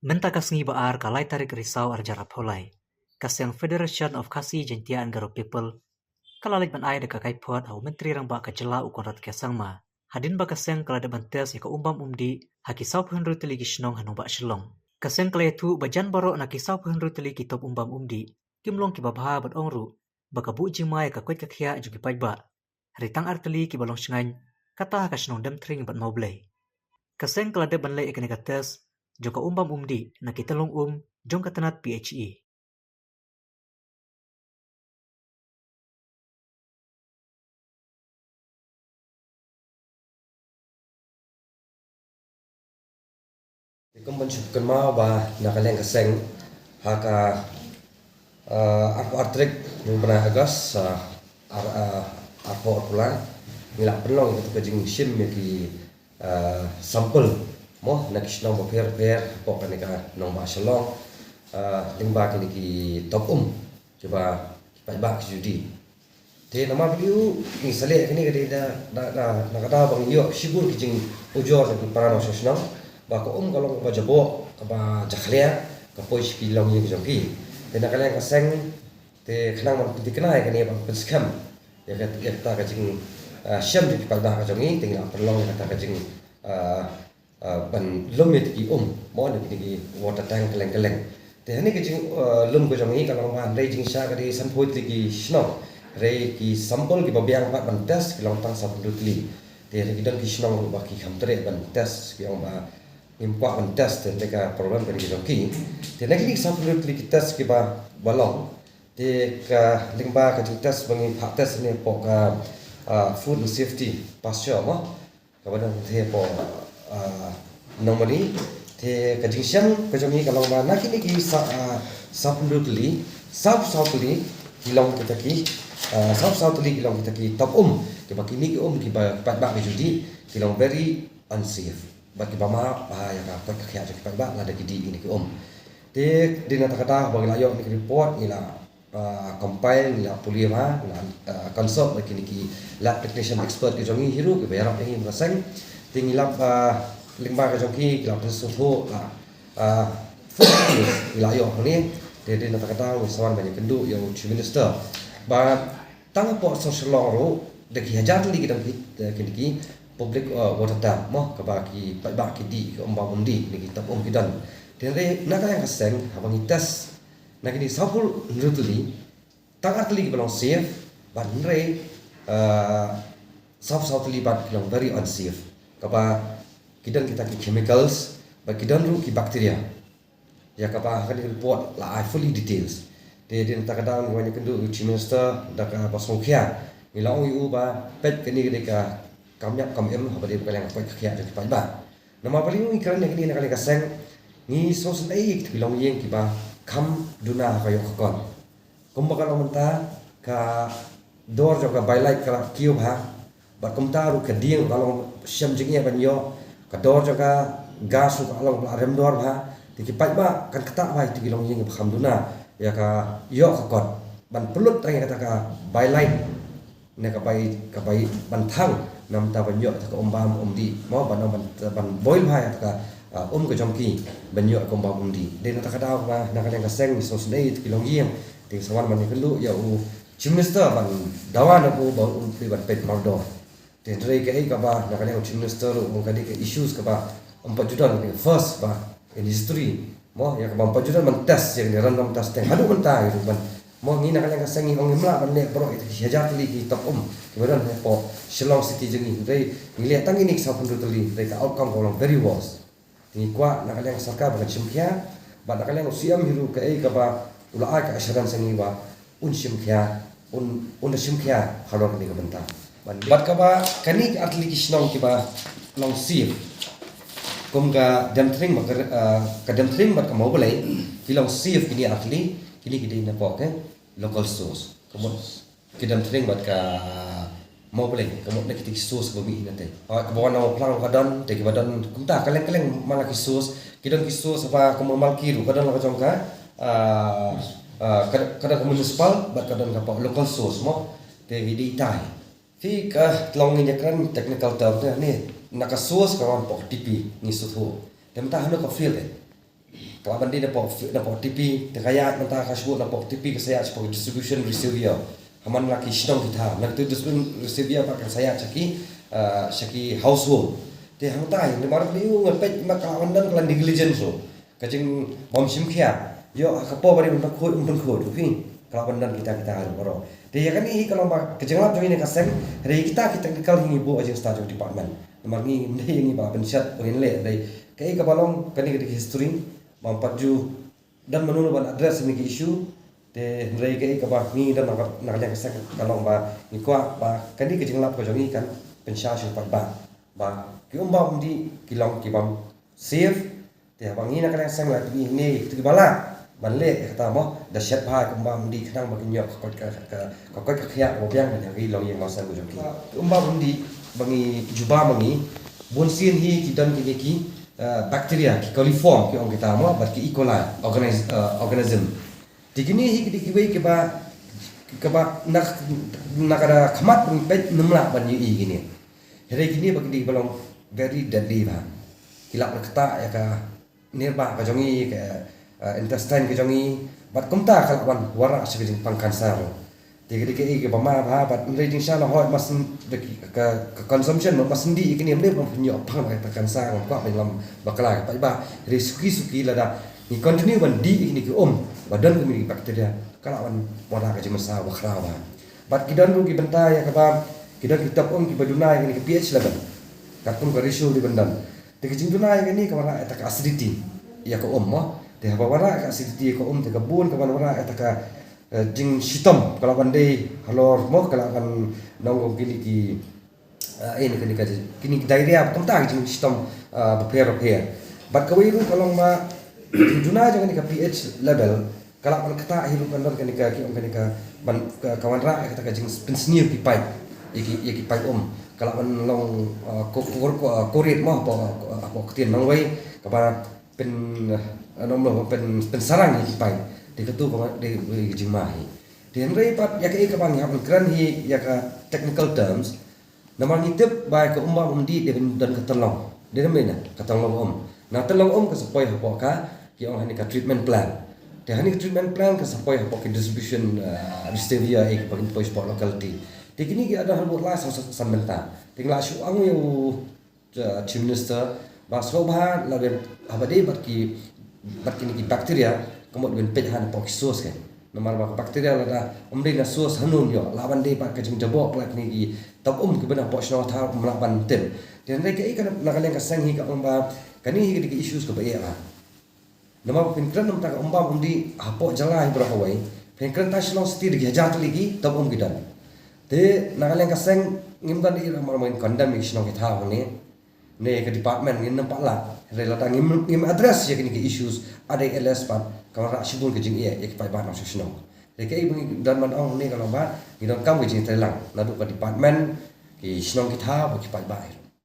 Menta kasngi baar kalai tarik risau arjar apolai. Kasyang Federation of Kasi Jentian Garo People. Kalalik ban ai deka kaipot au menteri rang ba kajela ukonrat kesang ma. Hadin ba kasyang kalada bantes yaka umbam umdi hakisau penru teli gishnong hanu ba shilong. Kasyang kaletu bajan baro na kisau penru teli kitop umbam umdi. Kimlong kibabha bat ongru. Baka bu jimai ka kwet kakya juki pajba. Ritang arteli kibalong shingany. Kata hakashnong dem tring bat maublay. Kasyang kalada banlay ikanikates. Joka umbam umdi na kitalong jong katanat PHE. Kumpul kenma ba nakaleng kaseng haka aku artrik pernah agas aku pulang nilak pelong itu kejing sim ki sampel mo nak kisnong ba per pok ni ka nong ba shalong tingba ki ki top coba kipat ba judi te nama beliau ni sale ni ka da kata bang yo sibur kijing ujor ki parano sosnong ba ko kalau ba jabo ba jakhlia ka pois ki long ye jongki te na kala ka seng te khnang man ti kana ka ni ba penskam ya ta ka jing syam di pada ka jongi tinggal perlong kata ka jing ban lomit ki mo ni ki water tank keleng te ni ka jing lom ko jongi kalau ba rei jing sha ka di sampoi ti ki sno rei ki sampol ki ba biang ba ban test ki long tang sa dutli te ki dan ki sno ba ki khamtre ban test ki ong ba impak men test mereka problem dari jongki te nak ni sampai klik test ke ba balong te ka lingba ka test bangi phak test ni pok ka food and safety pasture mo ka badang te pok normally te ka jingsyang ka jongi kalau ba nak ni ki sampai klik sabli kilong kita ki sabli kilong kita ki top ke ba kini ki ki ba pat ba judi kilong very unsafe bagi bama bahaya ka pat khya je pat ba la de gidi ini ke te dina takata bagi layo ni report ila compile ila pulia ma ila consult bagi ni ki lab technician expert ke jongi hiru ke bayar ni rasang tingila lingba ke jongi ila tesuho la ila yo ni te dina takata sawan banyak kendu yo chief minister ba tang po social law ro de ki hajar li ki dang ki public water tap mo kabaki ba ki di ke umbang undi ni kita kidan tenre naka yang kaseng habang itas nakini sapul nrutli takatli ki belong safe but nre softly but belong very unsafe kaba kidan kita ki chemicals ba kidan ru ki bacteria ya kaba kan report la I fully details de din takadang wanya kendu chief minister daka pasongkhia nilang yu ba pet kini ka kamyak kam apa dia bukan yang apa kia jadi pada nama paling ni kerana ni nak kaseng ni social aid bilang yang kiba kam duna kayo kakon kumbaga menta ka dor juga bailai ka kiu ha ba kumta ru keding kalau syam jingnya banyo ka dor juga gas kalau rem dor ha dikipat ba kan ketak ba itu bilang yang kam duna ya ka yo kakon ban pelut tanya kata ka bailai ne ka bai bantang nam ta banyo ta ombam omdi mo ban boil ha ta ke jongki banyo ko ombam omdi de na ta kada ba na ka seng so snei ti long yeng ti sawan man kelu ya u chief minister ban dawan ko ba pri ban pet mardo te dre ke ka ba na ka chief minister mo ka ke issues ka ba 4 juta ni first ba in history mo ya ka 4 juta man test yang random testing hadu man ta itu ban mo ngi na ka sengi ong imla ban ne bro itu hajar li ki top kemudian po Shillong City jengi dai ngiliat tang ini sa pundu teli dai ka outcome kolong very worse ni kwa na kalian sarka ba chimkhia ba na kalian usiam hiru ka ka ba ula ka asharan sengi ba chimkhia chimkhia halor ni ka benta bat ka ba kani atli ki shnong ki ba long sip kum ka demtring ba ka demtring ba ka mau balai ki long sip kini atli kini na po ke local source kemudian kita sering buat ka mau boleh kamu nak kita source bumi ini nanti bawa nama pelang kadan tegi badan kumta kaleng malah source kita source apa kamu mal kiru kadan lah kacang ka kadang municipal buat kadang apa local source mo tegi di tai fi ka tlong ni kan technical term ni nak source kawan pok tipi ni suatu dem ta hanu ka feel kelaban di dapat TP terkaya mentah kasbut dapat TP ke saya sebagai distribution receiver haman laki sidong kita nak tu distribution receiver pakai saya caki household te hang tai ni mar liu ngepet mak kelaban dan kelan negligence so kacing bom simkhia yo akapo bari untuk khod tu pi kelaban dan kita harus baro te ya kan ini kalau mak kejenglap jo ini kaseng re kita technical hingi bu ajeng staff department mar ni ini ba pensiat pengen le dai kai ka balong kani ke history mampaju dan menurut ban address ni isu te rei kai ka ba ni dan nak yang kaseng kalau ba ni kwa ba kani ke jenglap ko jongi kan pensiat syupat ba ki umba di kilong ki bam safe te bang ina kan sang la ni ti bala ban le kata mo da shet pa umba di khang ba kinyok ko khya bo byang ni ri lo yang masa ko jongi umba di bangi juba bangi bon sin hi ki dan ki bacteria ki coliform ki ong kita mo bat ki E. coli organism digini hi ki wei ke ba nak ada khamat pet numla ban yi gini here gini bagi di belum very deadly ba kilap kata ya ka nirba ka jongi ke intestine ke jongi bat kumta kalawan wara sebiding pangkanser digini ke bama ba bat rating sha la hot mas ke consumption mas di kini mle punya pang ka kanser ko ba lam bakala pa ba suki la da ni continue ban di ini ke badan kami bakteria kalawan wara ka jemasa wakra ba bat kidan ru ki benta ya ka ba kidan kitab ki baduna ini ke pH level katun ka ratio di bendan te kijing duna ini ka wara eta ka acidity ya ko mo te ba wara ka acidity ko te ka bun ka wara eta ka jing sitom kalau pandai halor mo kalau kan nongong kini ki ini kini diarrhea tentang jing sitom repair bat kawai ru kalau ma juna jangan ka pH level kalau kan kata hidup kan kan ka ban kawan ra kata ka jing pensniu ki pipe iki pipe kalau kan long korit mo apa ketien mangwai ka pen nomor pen sarang ki pipe di ketu di jimahi di henry pat ya ke bang ya kran hi ya ka technical terms nama nitip ba ka umma di dan ketolong di mana ketolong na tolong ka supaya apa ka ki ong hani ka treatment plan de hani treatment plan ka supaya apa ki distribution receiver ek bagi po sport locality de kini ki ada hal buat san menta tinggal asu ang yo chief minister ba so ba la ben abade bat ki bacteria kemudian pejahan pok sos kan nomor bakteria ada umri na sos hanun yo lawan de pak kajing jabok lak ni ki tab ke bena pok sno thar melaban tem dan mereka ikan nakaleng ka sang hi ka umba kani hi ki issues ka ba ya nomor pinkran nam ta umba undi hapo jala hi bra hawai pinkran ta shlong sti de hajat ligi tab gidan de nakaleng ka sang ngimdan i ramar main condemnation ki tha hone ne ke department ngin nampak lah rela tang ngim address ya kini ke issues ada LS pat kalau rak sibul ke jing ia ek pai ba na sesno leke i dan man ong ne kalau ba ngidon kam ke jing telang nadu ke department ki snong kita ba ki pai ba